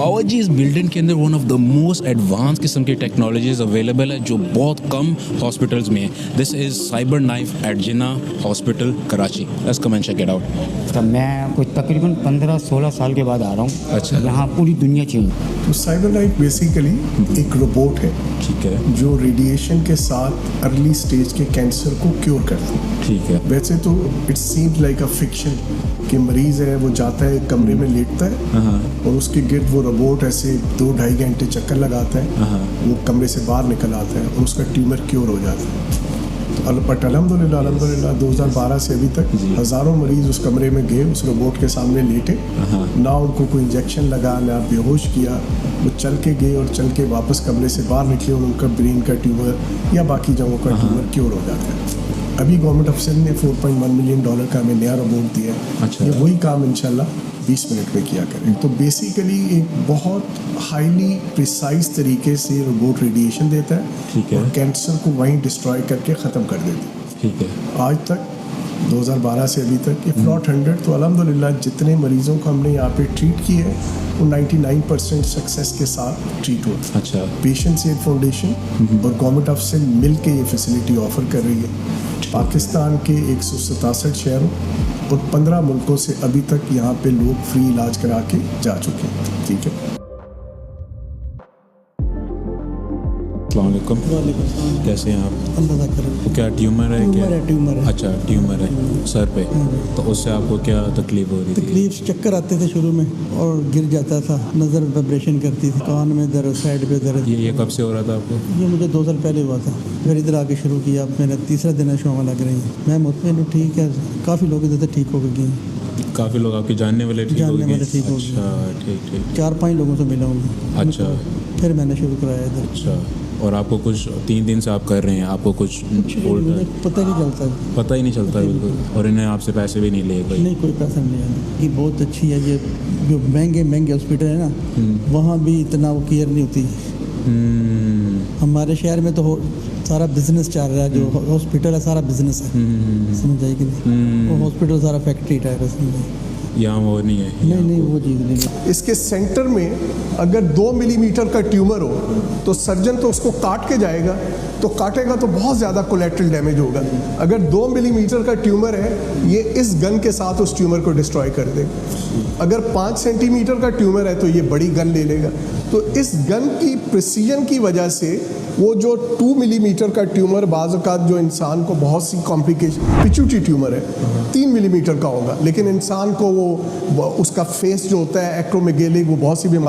باورچی اس بلڈنگ کے اندر one of the most advanced قسم کی ٹیکنالوجیز اویلیبل ہے جو بہت کم ہاسپٹلز میں ہیں. دس از سائبر نائف ایٹ جنا hospital Karachi. Let's come and check it out. تو میں کچھ تقریباً 15-16 سال کے بعد آ رہا ہوں. اچھا. یہاں پوری دنیا چینج. تو سائبر نائف بیسیکلی ایک روبوٹ ہے. ٹھیک ہے. جو ریڈیشن کے ساتھ ارلی سٹیج کے کینسر کو کیور کرتا ہے. ٹھیک ہے. ویسے تو it seems like a fiction کہ مریض ہے وہ جاتا ہے کمرے میں لیٹتا ہے اور اس کے گرد وہ روبوٹ ایسے 2-2.5 گھنٹے چکر لگاتا ہے, وہ کمرے سے باہر نکل آتا ہے اور اس کا ٹیومر کیور ہو جاتا ہے. بٹ الحمدللہ 2012 سے ابھی تک ہزاروں مریض اس کمرے میں گئے, اس روبوٹ کے سامنے لیٹے, نہ ان کو کوئی انجیکشن لگا نہ بے ہوش کیا, وہ چل کے گئے اور چل کے واپس کمرے سے باہر نکلے اور ان کا برین کا ٹیومر یا باقی جگہوں کا ٹیومر کیور ہو جاتا ہے. ابھی گورنمنٹ آف سندھ نے $4.1 ملین کا ہمیں نیا روبوٹ دیا ہے. یہ وہی کام انشاءاللہ 20 منٹ میں کیا کریں. تو بیسیکلی ایک بہت ہائیلی پریسائز طریقے سے روبوٹ ریڈیشن دیتا ہے اور کینسر کو وہیں ڈسٹرائے کر کے ختم کر دیتا ہے. ٹھیک ہے. آج تک 2012 سے ابھی تک اف ناٹ 100 تو الحمدللہ جتنے مریضوں کو ہم نے یہاں پہ ٹریٹ کیے ہیں وہ 99% سکسیس کے ساتھ ٹریٹ ہوتے ہیں. اچھا. پیشنٹ ایڈ فاؤنڈیشن اور گورنمنٹ آف سندھ مل کے یہ فیسلٹی آفر کر رہی ہے. پاکستان کے 167 شہروں اور 15 ملکوں سے ابھی تک یہاں پہ لوگ فری علاج کرا کے جا چکے ہیں. ٹھیک ہے. السلام علیکم. وعلیکم السلام. کیسے ہیں آپ؟ اللہ کا کرم. کیا ٹیومر ہے؟ ٹیومر ہے. اچھا ٹیومر ہے سر پہ. تو اس سے آپ کو کیا تکلیف ہو رہی تھی؟ تکلیف چکر آتے تھے شروع میں اور گر جاتا تھا, نظر وائبریشن کرتی تھی, کان میں درد, سائڈ پہ درد. یہ کب سے ہو رہا تھا آپ کو؟ یہ مجھے 2 سال پہلے ہوا تھا. پھر ادھر آ کے شروع کیا, میرا 3 دن ہے شعبہ لگ رہی ہے. میں مطمئن ہوں ٹھیک ہے, کافی لوگ ادھر سے ٹھیک ہو گئے ہیں. کافی لوگ آپ کے جاننے والے ٹھیک ہو گئے؟ اچھا ٹھیک ٹھیک. 4-5 لوگوں سے ملا ہوں. اچھا. پھر میں نے شروع کرایا ادھر. اچھا. اور آپ کو کچھ 3 دن سے آپ کر رہے ہیں, آپ کو کچھ پتہ نہیں چلتا. پتہ ہی نہیں چلتا بالکل. اور انہیں آپ سے پیسے بھی نہیں لیے کوئی؟ نہیں, کوئی پیسہ نہیں آیا. یہ بہت اچھی ہے. یہ جو مہنگے ہاسپٹل ہے نا, وہاں بھی اتنا وہ کیئر نہیں ہوتی. ہمارے شہر میں تو سارا بزنس چل رہا ہے. جو ہاسپٹل ہے سارا بزنس ہے, سمجھ آئی کہ نہیں. وہ ہاسپٹل سارا فیکٹری ٹائپ ہے, سمجھ. یہاں وہ نہیں ہے. نہیں وہ چیز نہیں ہے. اس کے سینٹر میں اگر 2 ملی میٹر کا ٹیومر ہو تو سرجن تو اس کو کاٹ کے جائے گا, تو کاٹے گا تو بہت زیادہ کولیٹرل ڈیمیج ہوگا. اگر 2 ملی میٹر کا ٹیومر ہے, یہ اس گن کے ساتھ اس ٹیومر کو ڈسٹرائے کر دے گا. اگر 5 سینٹی میٹر کا ٹیومر ہے تو یہ بڑی گن لے لے گا. تو اس گن کی پریسیجن کی وجہ سے وہ جو 2 ملی میٹر کا ٹیومر, بعض اوقات جو انسان کو بہت سی کمپلیکیشن, پیچوٹی ٹیومر ہے 3 ملی میٹر کا ہوگا, لیکن انسان کو وہ اس کا فیس جو ہوتا ہے ایکرومیگیلی, وہ بہت سی بیماری